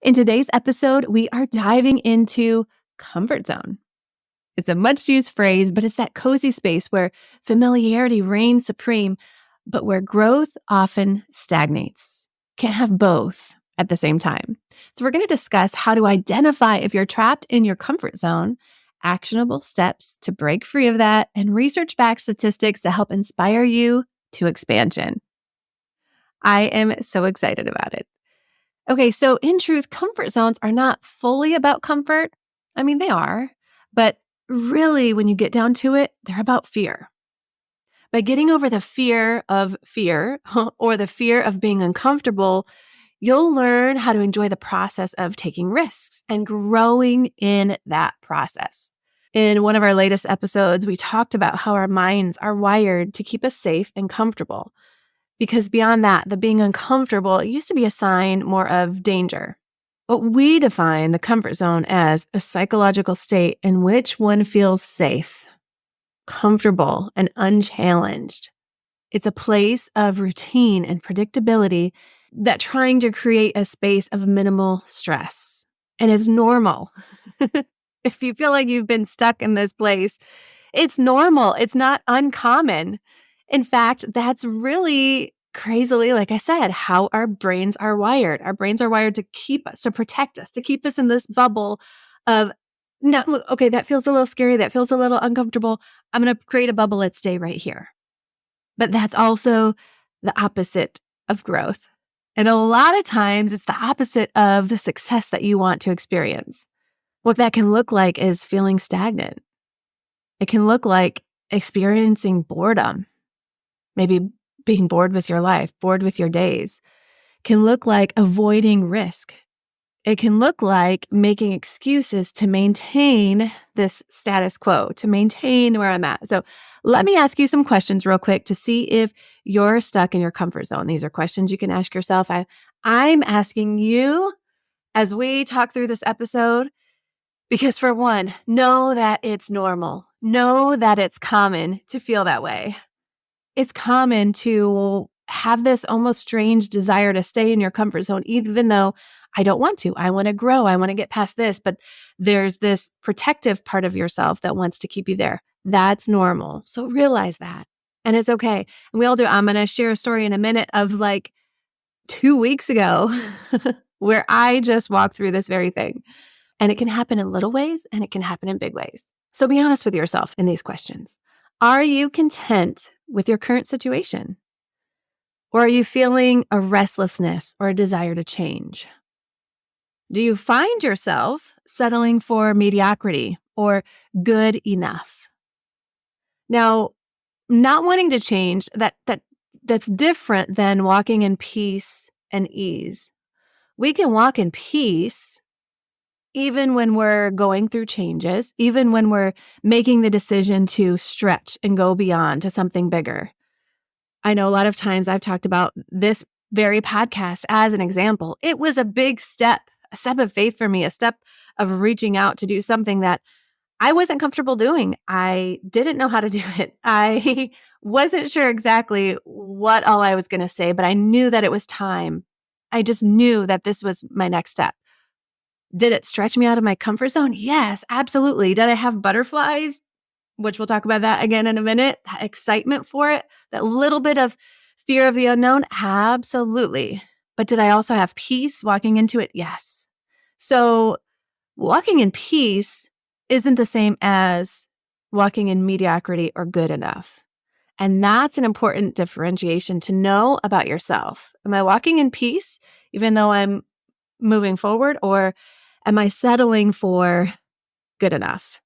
In today's episode, we are diving into comfort zone. It's a much used phrase, but it's that cozy space where familiarity reigns supreme, but where growth often stagnates. Can't have both at the same time. So, we're going to discuss how to identify if you're trapped in your comfort zone, actionable steps to break free of that, and research backed statistics to help inspire you to expansion. I am so excited about it. Okay, so in truth, comfort zones are not fully about comfort. I mean, they are, but really, when you get down to it, they're about fear. By getting over the fear of fear or the fear of being uncomfortable, you'll learn how to enjoy the process of taking risks and growing in that process. In one of our latest episodes, we talked about how our minds are wired to keep us safe and comfortable. Because beyond that, the being uncomfortable, it used to be a sign more of danger. But we define the comfort zone as a psychological state in which one feels safe, comfortable, and unchallenged. It's a place of routine and predictability that trying to create a space of minimal stress. And it's normal. If you feel like you've been stuck in this place, it's normal. It's not uncommon. In fact, that's really crazily, like I said, how our brains are wired. Our brains are wired to keep us, to protect us, to keep us in this bubble of, no, okay, that feels a little scary. That feels a little uncomfortable. I'm going to create a bubble. Let's stay right here. But that's also the opposite of growth. And a lot of times it's the opposite of the success that you want to experience. What that can look like is feeling stagnant. It can look like experiencing boredom. Maybe being bored with your life, bored with your days. Can look like avoiding risk. It can look like making excuses to maintain this status quo, to maintain where I'm at. So let me ask you some questions real quick to see if you're stuck in your comfort zone. These are questions you can ask yourself. I'm asking you as we talk through this episode, because for one, know that it's normal. Know that it's common to feel that way. It's common to have this almost strange desire to stay in your comfort zone, even though I don't want to. I want to grow. I want to get past this. But there's this protective part of yourself that wants to keep you there. That's normal. So realize that. And it's okay. And we all do. I'm going to share a story in a minute of like 2 weeks ago where I just walked through this very thing. And it can happen in little ways and it can happen in big ways. So be honest with yourself in these questions. Are you content with your current situation? Or are you feeling a restlessness or a desire to change? Do you find yourself settling for mediocrity or good enough? Now, not wanting to change, that's different than walking in peace and ease. We can walk in peace even when we're going through changes, even when we're making the decision to stretch and go beyond to something bigger. I know a lot of times I've talked about this very podcast as an example. It was a big step, a step of faith for me, a step of reaching out to do something that I wasn't comfortable doing. I didn't know how to do it. I wasn't sure exactly what all I was going to say, but I knew that it was time. I just knew that this was my next step. Did it stretch me out of my comfort zone? Yes, absolutely. Did I have butterflies? Which we'll talk about that again in a minute. That excitement for it, that little bit of fear of the unknown? Absolutely. But did I also have peace walking into it? Yes. So walking in peace isn't the same as walking in mediocrity or good enough. And that's an important differentiation to know about yourself. Am I walking in peace, even though I'm moving forward, or am I settling for good enough?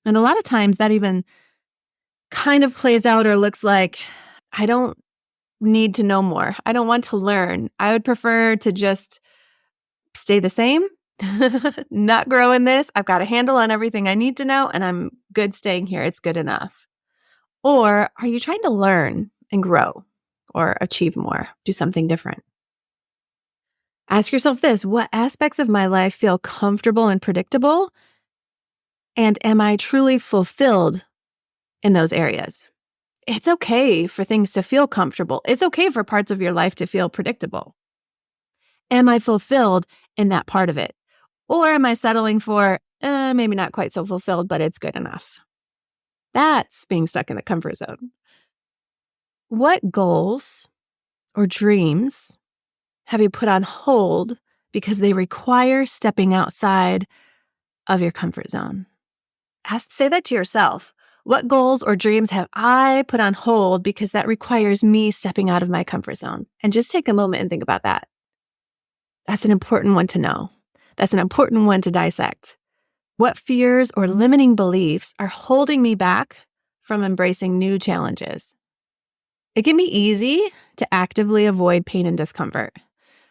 And a lot of times that even kind of plays out or looks like, I don't need to know more. I don't want to learn. I would prefer to just stay the same, not grow in this. I've got a handle on everything I need to know, and I'm good staying here. It's good enough. Or are you trying to learn and grow or achieve more, do something different? Ask yourself this: what aspects of my life feel comfortable and predictable? And am I truly fulfilled in those areas? It's okay for things to feel comfortable. It's okay for parts of your life to feel predictable. Am I fulfilled in that part of it? Or am I settling for, maybe not quite so fulfilled, but it's good enough? That's being stuck in the comfort zone. What goals or dreams have you put on hold because they require stepping outside of your comfort zone? Say that to yourself. What goals or dreams have I put on hold because that requires me stepping out of my comfort zone? And just take a moment and think about that. That's an important one to know. That's an important one to dissect. What fears or limiting beliefs are holding me back from embracing new challenges? It can be easy to actively avoid pain and discomfort.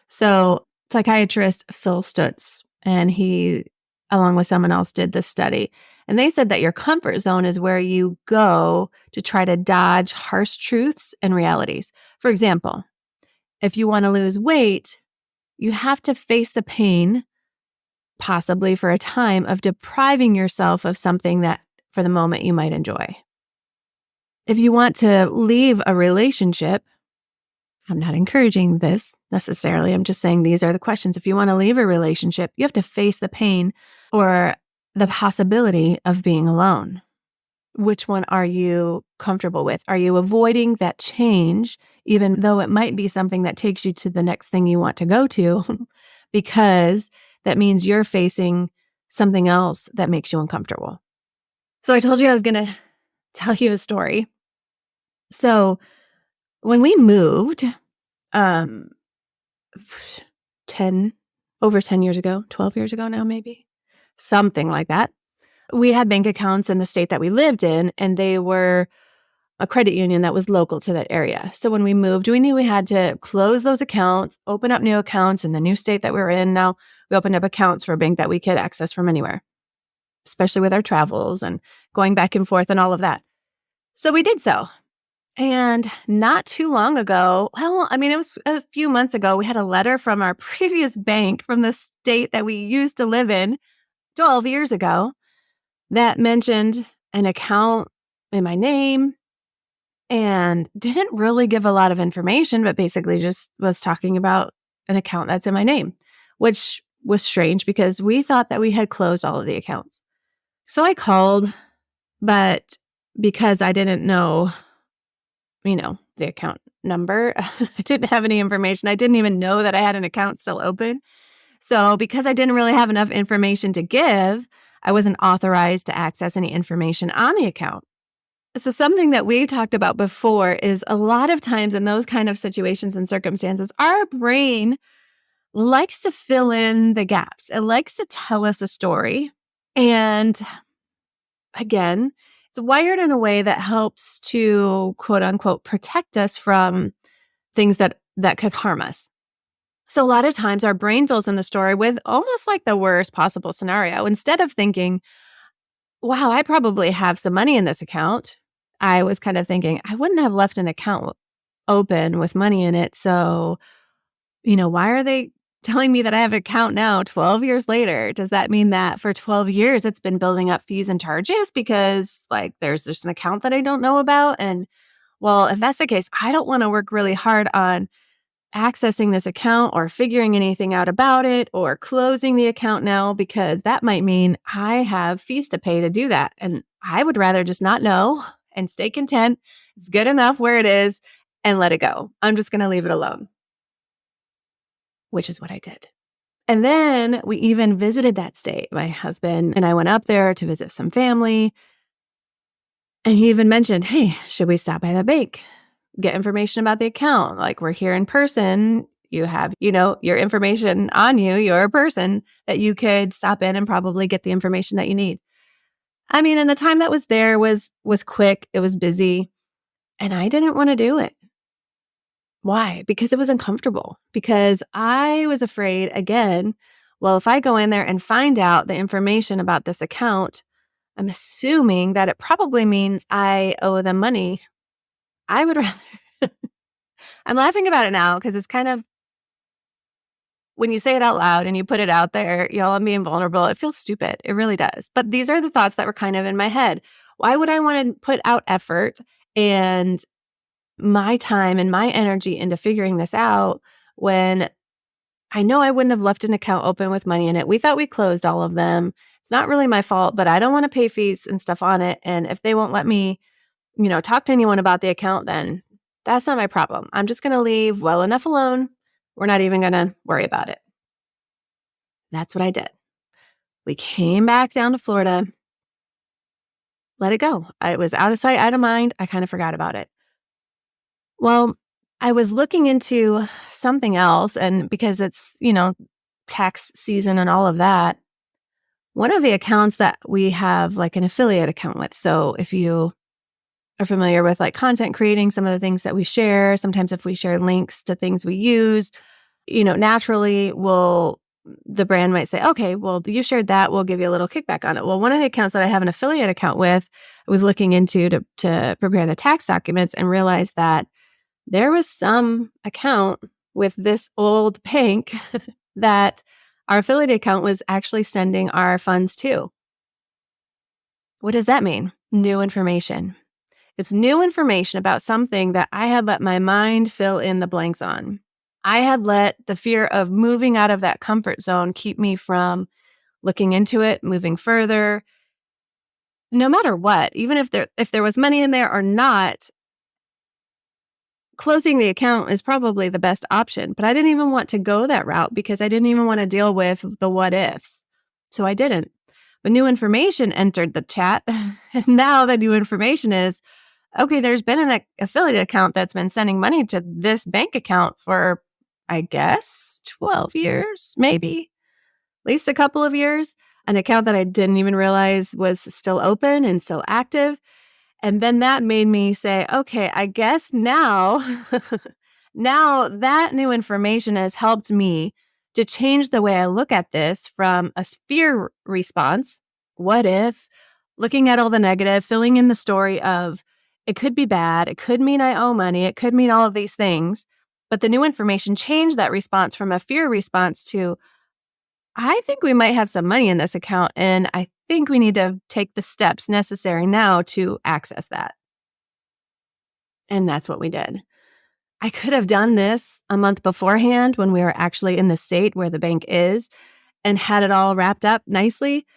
So, psychiatrist Phil Stutz, and he, along with someone else, did this study. And they said that your comfort zone is where you go to try to dodge harsh truths and realities. For example, if you want to lose weight, you have to face the pain, possibly for a time, of depriving yourself of something that for the moment you might enjoy. If you want to leave a relationship, I'm not encouraging this necessarily. I'm just saying these are the questions. If you want to leave a relationship, you have to face the pain or the possibility of being alone. Which one are you comfortable with? Are you avoiding that change, even though it might be something that takes you to the next thing you want to go to, because that means you're facing something else that makes you uncomfortable? So I told you I was going to tell you a story. So when we moved, over 10 years ago, 12 years ago now, maybe, something like that, we had bank accounts in the state that we lived in, and they were a credit union that was local to that area. So when we moved, we knew we had to close those accounts, open up new accounts in the new state that we were in. Now we opened up accounts for a bank that we could access from anywhere, especially with our travels and going back and forth and all of that. So we did so. And not too long ago, it was a few months ago, we had a letter from our previous bank from the state that we used to live in 12 years ago that mentioned an account in my name and didn't really give a lot of information, but basically just was talking about an account that's in my name, which was strange because we thought that we had closed all of the accounts. So I called, but because I didn't know the account number. I didn't have any information. I didn't even know that I had an account still open. So because I didn't really have enough information to give, I wasn't authorized to access any information on the account. So something that we talked about before is a lot of times in those kind of situations and circumstances, our brain likes to fill in the gaps. It likes to tell us a story. And again, it's wired in a way that helps to, quote unquote, protect us from things that could harm us. So a lot of times our brain fills in the story with almost like the worst possible scenario. Instead of thinking, wow, I probably have some money in this account, I was kind of thinking, I wouldn't have left an account open with money in it. So, why are they telling me that I have an account now 12 years later? Does that mean that for 12 years it's been building up fees and charges because there's just an account that I don't know about? And well, if that's the case, I don't want to work really hard on accessing this account or figuring anything out about it or closing the account now, because that might mean I have fees to pay to do that. And I would rather just not know and stay content. It's good enough where it is and let it go. I'm just going to leave it alone. Which is what I did. And then we even visited that state. My husband and I went up there to visit some family. And he even mentioned, hey, should we stop by the bank? Get information about the account. We're here in person. You have, your information on you. You're a person that you could stop in and probably get the information that you need. And the time that was there was quick. It was busy. And I didn't want to do it. Why? Because it was uncomfortable. Because I was afraid, again, well, if I go in there and find out the information about this account, I'm assuming that it probably means I owe them money. I would rather, I'm laughing about it now because it's kind of, when you say it out loud and you put it out there, I'm being vulnerable, it feels stupid. It really does. But these are the thoughts that were kind of in my head. Why would I want to put out effort and my time and my energy into figuring this out when I know I wouldn't have left an account open with money in it. We thought we closed all of them. It's not really my fault, but I don't want to pay fees and stuff on it. And if they won't let me, talk to anyone about the account, then that's not my problem. I'm just going to leave well enough alone. We're not even going to worry about it. That's what I did. We came back down to Florida, let it go. It was out of sight, out of mind. I kind of forgot about it. Well, I was looking into something else, and because it's, tax season and all of that, one of the accounts that we have like an affiliate account with. So if you are familiar with like content creating, some of the things that we share, sometimes if we share links to things we use, naturally the brand might say, okay, well, you shared that, we'll give you a little kickback on it. Well, one of the accounts that I have an affiliate account with, I was looking into to prepare the tax documents and realized that there was some account with this old bank that our affiliate account was actually sending our funds to. What does that mean? New information. It's new information about something that I had let my mind fill in the blanks on. I had let the fear of moving out of that comfort zone keep me from looking into it, moving further. No matter what, even if there was money in there or not, closing the account is probably the best option. But I didn't even want to go that route because I didn't even want to deal with the what ifs. So I didn't. But new information entered the chat. And now the new information is, okay, there's been an affiliate account that's been sending money to this bank account for, I guess, 12 years, maybe, at least a couple of years. An account that I didn't even realize was still open and still active. And then that made me say, okay, I guess now, now that new information has helped me to change the way I look at this from a fear response. What if? Looking at all the negative, filling in the story of it could be bad, it could mean I owe money, it could mean all of these things. But the new information changed that response from a fear response to, I think we might have some money in this account, and I think we need to take the steps necessary now to access that. And that's what we did. I could have done this a month beforehand when we were actually in the state where the bank is and had it all wrapped up nicely,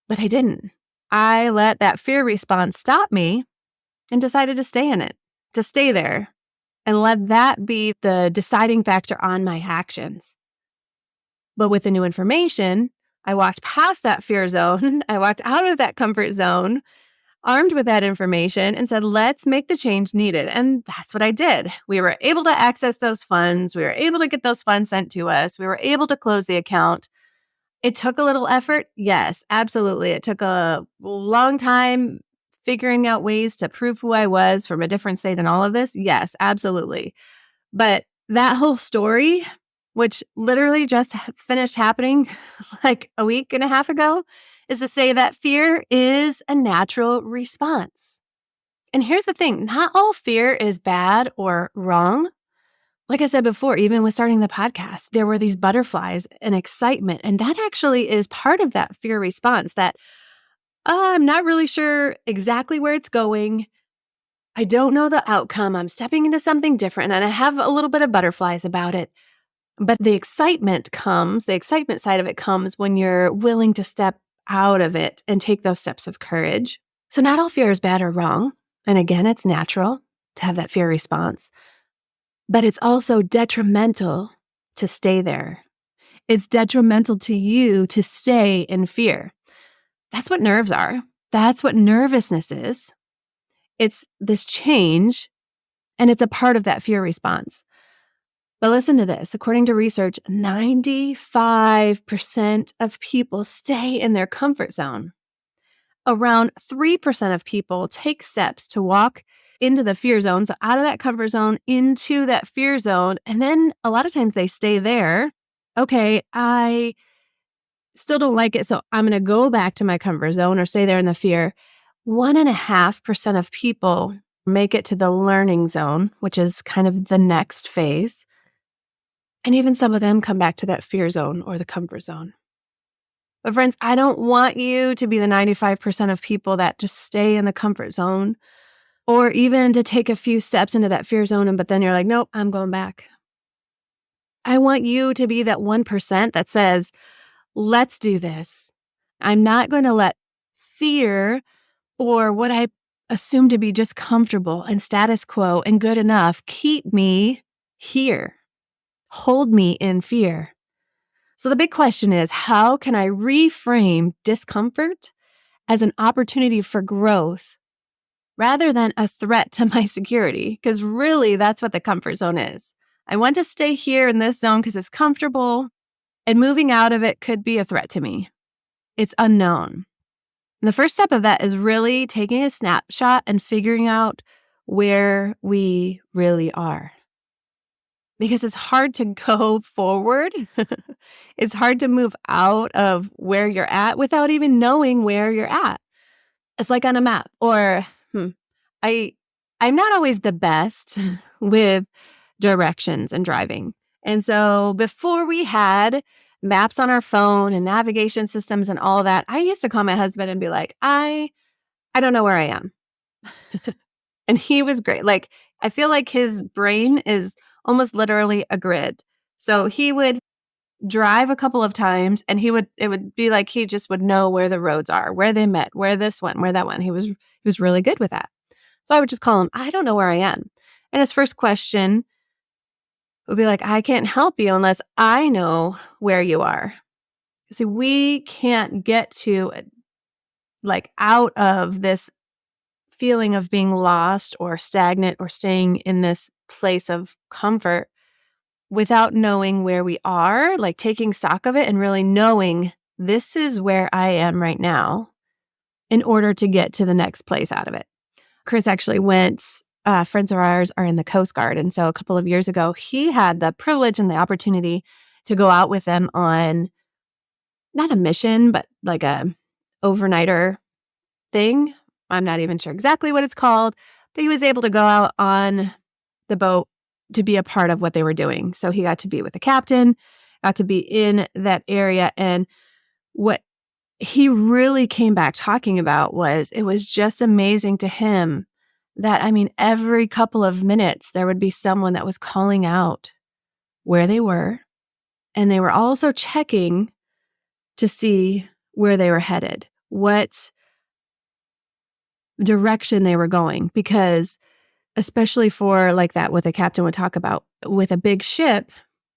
but I didn't. I let that fear response stop me and decided to stay in it, to stay there, and let that be the deciding factor on my actions. But with the new information, I walked past that fear zone. I walked out of that comfort zone, armed with that information, and said, let's make the change needed. And that's what I did. We were able to access those funds. We were able to get those funds sent to us. We were able to close the account. It took a little effort. Yes, absolutely. It took a long time figuring out ways to prove who I was from a different state and all of this. Yes, absolutely. But that whole story, which literally just finished happening like a week and a half ago, is to say that fear is a natural response. And here's the thing, not all fear is bad or wrong. Like I said before, even with starting the podcast, there were these butterflies and excitement. And that actually is part of that fear response that I'm not really sure exactly where it's going. I don't know the outcome. I'm stepping into something different and I have a little bit of butterflies about it. But the excitement side of it comes when you're willing to step out of it and take those steps of courage. So not all fear is bad or wrong. And again, it's natural to have that fear response. But it's also detrimental to stay there. It's detrimental to you to stay in fear. That's what nerves are. That's what nervousness is. It's this change, and it's a part of that fear response. But listen to this. According to research, 95% of people stay in their comfort zone. Around 3% of people take steps to walk into the fear zone, so out of that comfort zone, into that fear zone. And then a lot of times they stay there. Okay, I still don't like it, so I'm going to go back to my comfort zone or stay there in the fear. 1.5% of people make it to the learning zone, which is kind of the next phase. And even some of them come back to that fear zone or the comfort zone. But friends, I don't want you to be the 95% of people that just stay in the comfort zone, or even to take a few steps into that fear zone, but then you're like, nope, I'm going back. I want you to be that 1% that says, let's do this. I'm not going to let fear or what I assume to be just comfortable and status quo and good enough keep me here, hold me in fear. So the big question is, how can I reframe discomfort as an opportunity for growth rather than a threat to my security? Because really, that's what the comfort zone is. I want to stay here in this zone because it's comfortable, and moving out of it could be a threat to me. It's unknown. And the first step of that is really taking a snapshot and figuring out where we really are. Because it's hard to go forward. It's hard to move out of where you're at without even knowing where you're at. It's like on a map, or I'm not always the best with directions and driving. And so before we had maps on our phone and navigation systems and all that, I used to call my husband and be like, I don't know where I am. And he was great. Like, I feel like his brain is almost literally a grid. So he would drive a couple of times and it would be like he just would know where the roads are, where they met, where this went, where that went. He was really good with that. So I would just call him, I don't know where I am. And his first question would be like, I can't help you unless I know where you are. See, we can't get to like out of this feeling of being lost or stagnant or staying in this place of comfort without knowing where we are, like taking stock of it and really knowing this is where I am right now in order to get to the next place out of it. Chris actually went, friends of ours are in the Coast Guard. And so a couple of years ago, he had the privilege and the opportunity to go out with them on not a mission, but like a overnighter thing. I'm not even sure exactly what it's called, but he was able to go out on the boat to be a part of what they were doing. So he got to be with the captain, got to be in that area. And what he really came back talking about was it was just amazing to him that, I mean, every couple of minutes, there would be someone that was calling out where they were. And they were also checking to see where they were headed, what direction they were going, because especially for like that, what the captain would talk about with a big ship,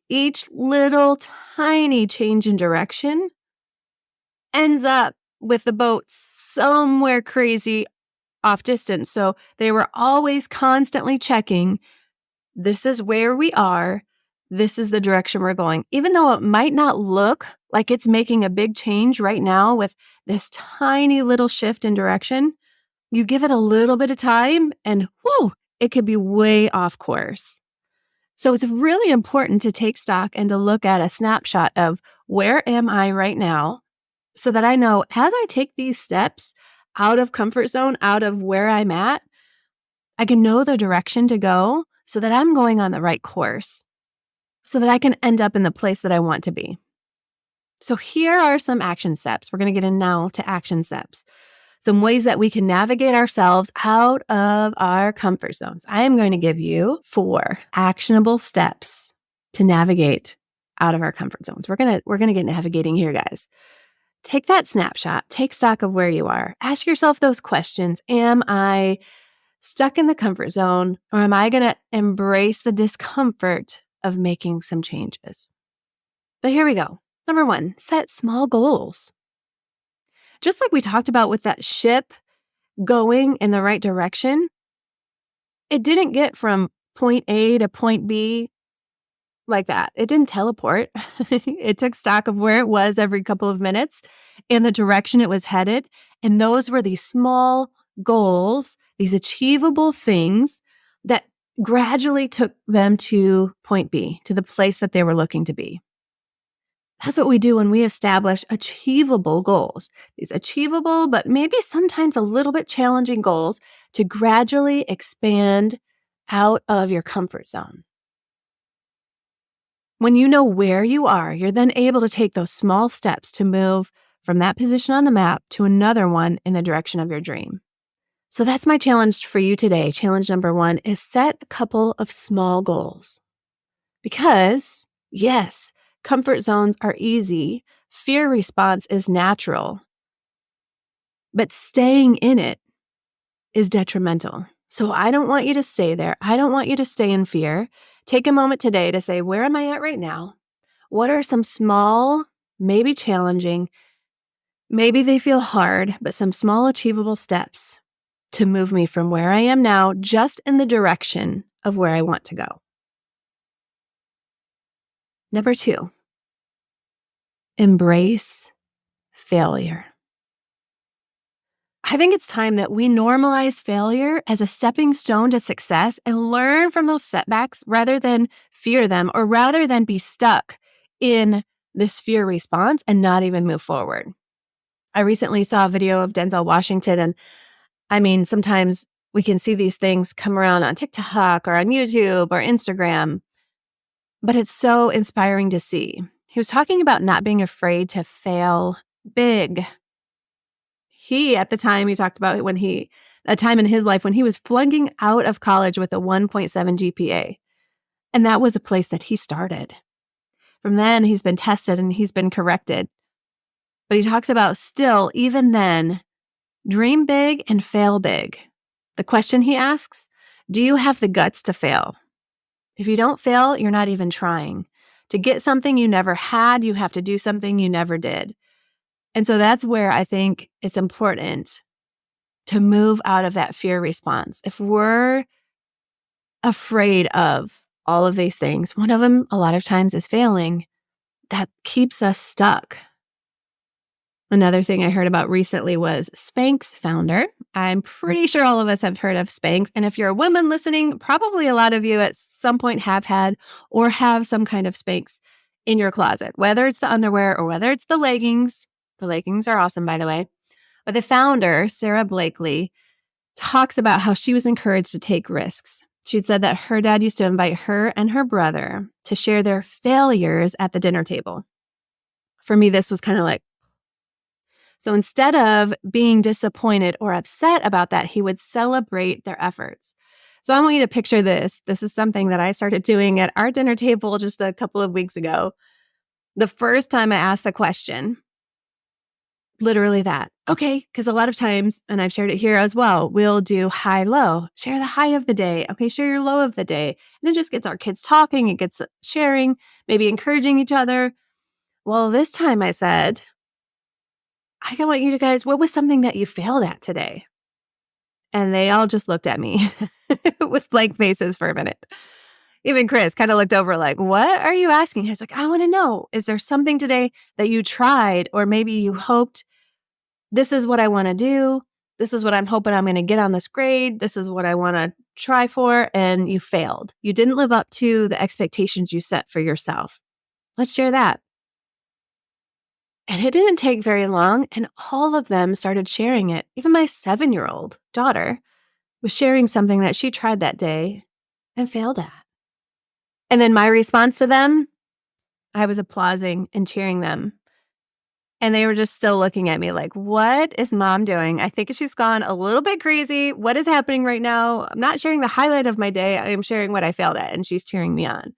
each little tiny change in direction ends up with the boat somewhere crazy off distance. So they were always constantly checking, this is where we are. This is the direction we're going. Even though it might not look like it's making a big change right now with this tiny little shift in direction, you give it a little bit of time and whoo, it could be way off course. So it's really important to take stock and to look at a snapshot of where am I right now so that I know as I take these steps out of comfort zone, out of where I'm at, I can know the direction to go so that I'm going on the right course so that I can end up in the place that I want to be. So here are some action steps. We're going to get in now to action steps. Some ways that we can navigate ourselves out of our comfort zones. I am going to give you 4 actionable steps to navigate out of our comfort zones. We're going to get navigating here, guys. Take that snapshot, take stock of where you are. Ask yourself those questions. Am I stuck in the comfort zone, or am I going to embrace the discomfort of making some changes? But here we go. Number 1, set small goals. Just like we talked about with that ship going in the right direction, it didn't get from point A to point B like that. It didn't teleport. It took stock of where it was every couple of minutes and the direction it was headed. And those were these small goals, these achievable things that gradually took them to point B, to the place that they were looking to be. That's what we do when we establish achievable goals. These achievable, but maybe sometimes a little bit challenging goals to gradually expand out of your comfort zone. When you know where you are, you're then able to take those small steps to move from that position on the map to another one in the direction of your dream. So that's my challenge for you today. Challenge number 1 is set a couple of small goals. Because Yes, comfort zones are easy. Fear response is natural, but staying in it is detrimental. So I don't want you to stay there. I don't want you to stay in fear. Take a moment today to say, where am I at right now? What are some small, maybe challenging, maybe they feel hard, but some small achievable steps to move me from where I am now just in the direction of where I want to go? Number 2, embrace failure. I think it's time that we normalize failure as a stepping stone to success and learn from those setbacks rather than fear them, or rather than be stuck in this fear response and not even move forward. I recently saw a video of Denzel Washington, and I mean, sometimes we can see these things come around on TikTok or on YouTube or Instagram, but it's so inspiring to see. He was talking about not being afraid to fail big. At the time, he talked about a time in his life when he was flunking out of college with a 1.7 GPA. And that was a place that he started. From then, he's been tested and he's been corrected. But he talks about still, even then, dream big and fail big. The question he asks, do you have the guts to fail? If you don't fail, you're not even trying. To get something you never had, you have to do something you never did. And so that's where I think it's important to move out of that fear response. If we're afraid of all of these things, one of them a lot of times is failing, that keeps us stuck. Another thing I heard about recently was Spanx founder. I'm pretty sure all of us have heard of Spanx. And if you're a woman listening, probably a lot of you at some point have had or have some kind of Spanx in your closet, whether it's the underwear or whether it's the leggings. The leggings are awesome, by the way. But the founder, Sarah Blakely, talks about how she was encouraged to take risks. She'd said that her dad used to invite her and her brother to share their failures at the dinner table. For me, this was kind of like, so instead of being disappointed or upset about that, he would celebrate their efforts. So I want you to picture this. This is something that I started doing at our dinner table just a couple of weeks ago. The first time I asked the question, literally that. Okay, because a lot of times, and I've shared it here as well, we'll do high, low, share the high of the day. Okay, share your low of the day. And it just gets our kids talking, it gets sharing, maybe encouraging each other. Well, this time I said, I want you guys, what was something that you failed at today? And they all just looked at me with blank faces for a minute. Even Chris kind of looked over like, what are you asking? He's like, I want to know, is there something today that you tried or maybe you hoped, this is what I want to do. This is what I'm hoping I'm going to get on this grade. This is what I want to try for. And you failed. You didn't live up to the expectations you set for yourself. Let's share that. And it didn't take very long, and all of them started sharing it. Even my 7-year-old daughter was sharing something that she tried that day and failed at. And then my response to them, I was applauding and cheering them. And they were just still looking at me like, what is mom doing? I think she's gone a little bit crazy. What is happening right now? I'm not sharing the highlight of my day. I am sharing what I failed at, and she's cheering me on.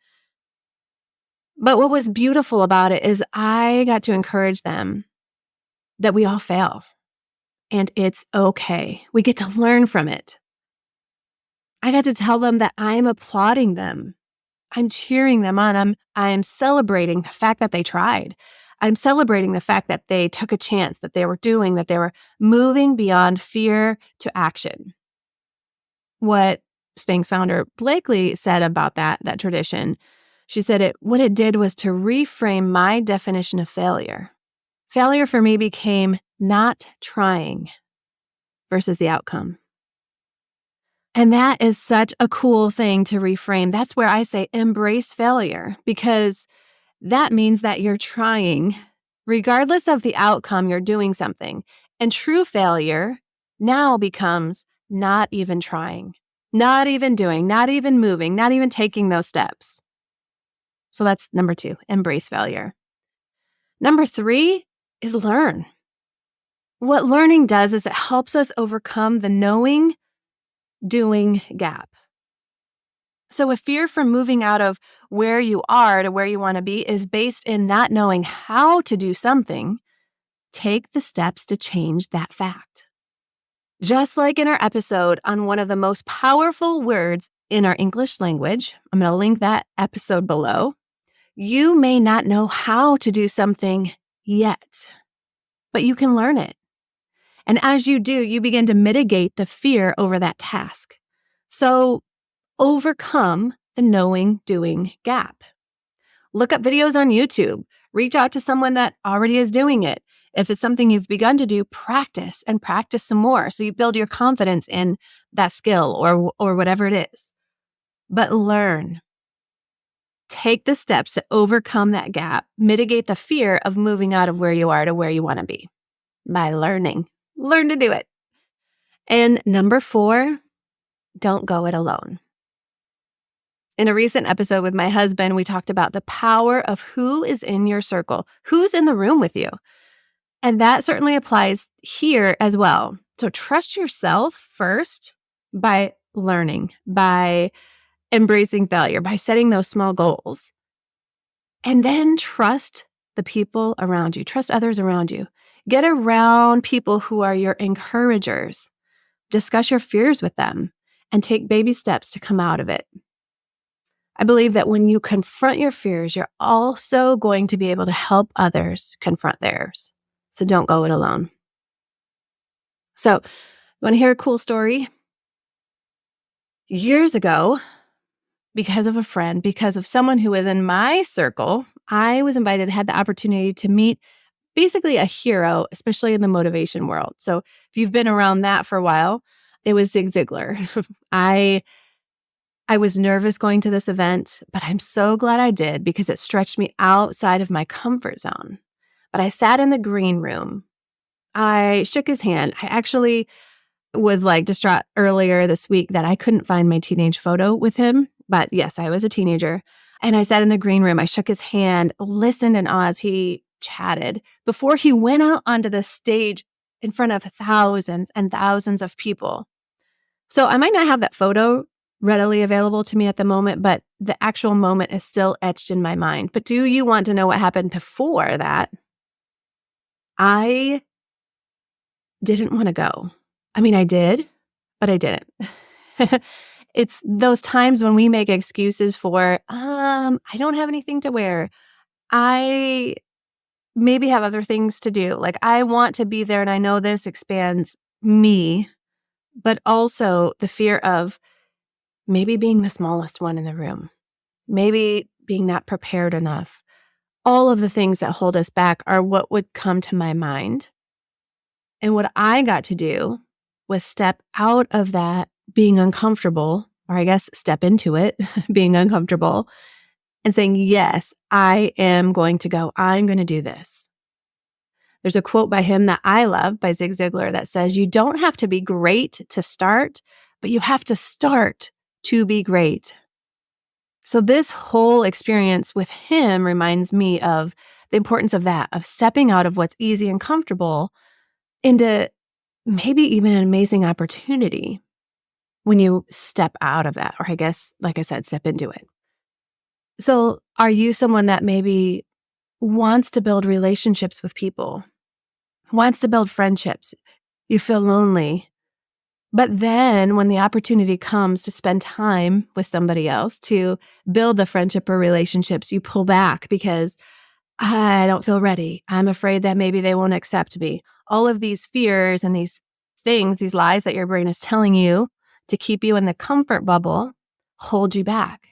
But what was beautiful about it is I got to encourage them that we all fail and it's okay. We get to learn from it. I got to tell them that I'm applauding them. I'm cheering them on. I'm celebrating the fact that they tried. I'm celebrating the fact that they took a chance, that they were moving beyond fear to action. What Spanx founder Blakely said about that tradition, she said what it did was to reframe my definition of failure. Failure for me became not trying versus the outcome. And that is such a cool thing to reframe. That's where I say embrace failure, because that means that you're trying. Regardless of the outcome, you're doing something. And true failure now becomes not even trying, not even doing, not even moving, not even taking those steps. So that's number 2, embrace failure. Number 3 is learn. What learning does is it helps us overcome the knowing doing gap. So if fear from moving out of where you are to where you want to be is based in not knowing how to do something, take the steps to change that fact. Just like in our episode on one of the most powerful words in our English language, I'm going to link that episode below. You may not know how to do something yet, but you can learn it. And as you do, you begin to mitigate the fear over that task. So overcome the knowing doing gap. Look up videos on YouTube. Reach out to someone that already is doing it. If it's something you've begun to do, practice and practice some more so you build your confidence in that skill or whatever it is. But learn. Take the steps to overcome that gap, mitigate the fear of moving out of where you are to where you want to be by learning. Learn to do it. And number 4, don't go it alone. In a recent episode with my husband, we talked about the power of who is in your circle, who's in the room with you. And that certainly applies here as well. So trust yourself first by learning, by embracing failure, by setting those small goals. And then trust the people around you, trust others around you. Get around people who are your encouragers. Discuss your fears with them and take baby steps to come out of it. I believe that when you confront your fears, you're also going to be able to help others confront theirs. So don't go it alone. So, you want to hear a cool story? Years ago, because of a friend, because of someone who was in my circle, I was invited, had the opportunity to meet basically a hero, especially in the motivation world. So if you've been around that for a while, it was Zig Ziglar. I was nervous going to this event, but I'm so glad I did because it stretched me outside of my comfort zone. But I sat in the green room. I shook his hand. I actually was distraught earlier this week that I couldn't find my teenage photo with him. But yes, I was a teenager. And I sat in the green room. I shook his hand, listened in awe as he chatted before he went out onto the stage in front of thousands and thousands of people. So I might not have that photo readily available to me at the moment, but the actual moment is still etched in my mind. But do you want to know what happened before that? I didn't want to go. I mean, I did, but I didn't. It's those times when we make excuses for, I don't have anything to wear. I maybe have other things to do. I want to be there, and I know this expands me, but also the fear of maybe being the smallest one in the room, maybe being not prepared enough. All of the things that hold us back are what would come to my mind. And what I got to do was step out of that being uncomfortable, or I guess step into it, being uncomfortable, and saying, yes, I am going to go. I'm going to do this. There's a quote by him that I love by Zig Ziglar that says, you don't have to be great to start, but you have to start to be great. So this whole experience with him reminds me of the importance of that, of stepping out of what's easy and comfortable into maybe even an amazing opportunity when you step out of that, or I guess, like I said, step into it. So are you someone that maybe wants to build relationships with people, wants to build friendships? You feel lonely. But then when the opportunity comes to spend time with somebody else, to build the friendship or relationships, you pull back because I don't feel ready. I'm afraid that maybe they won't accept me. All of these fears and these things, these lies that your brain is telling you to keep you in the comfort bubble, hold you back.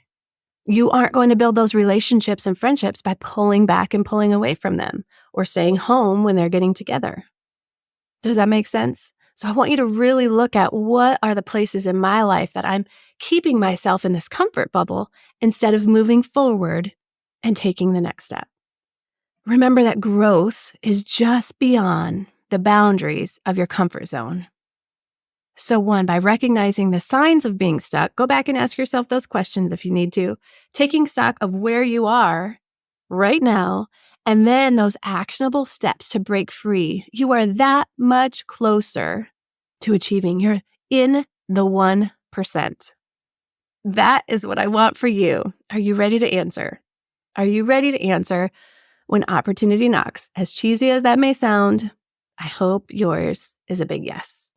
You aren't going to build those relationships and friendships by pulling back and pulling away from them or staying home when they're getting together. Does that make sense? So I want you to really look at what are the places in my life that I'm keeping myself in this comfort bubble instead of moving forward and taking the next step. Remember that growth is just beyond the boundaries of your comfort zone. So 1, by recognizing the signs of being stuck, go back and ask yourself those questions if you need to, taking stock of where you are right now, and then those actionable steps to break free. You are that much closer to achieving. You're in the 1%. That is what I want for you. Are you ready to answer? Are you ready to answer when opportunity knocks? As cheesy as that may sound, I hope yours is a big yes.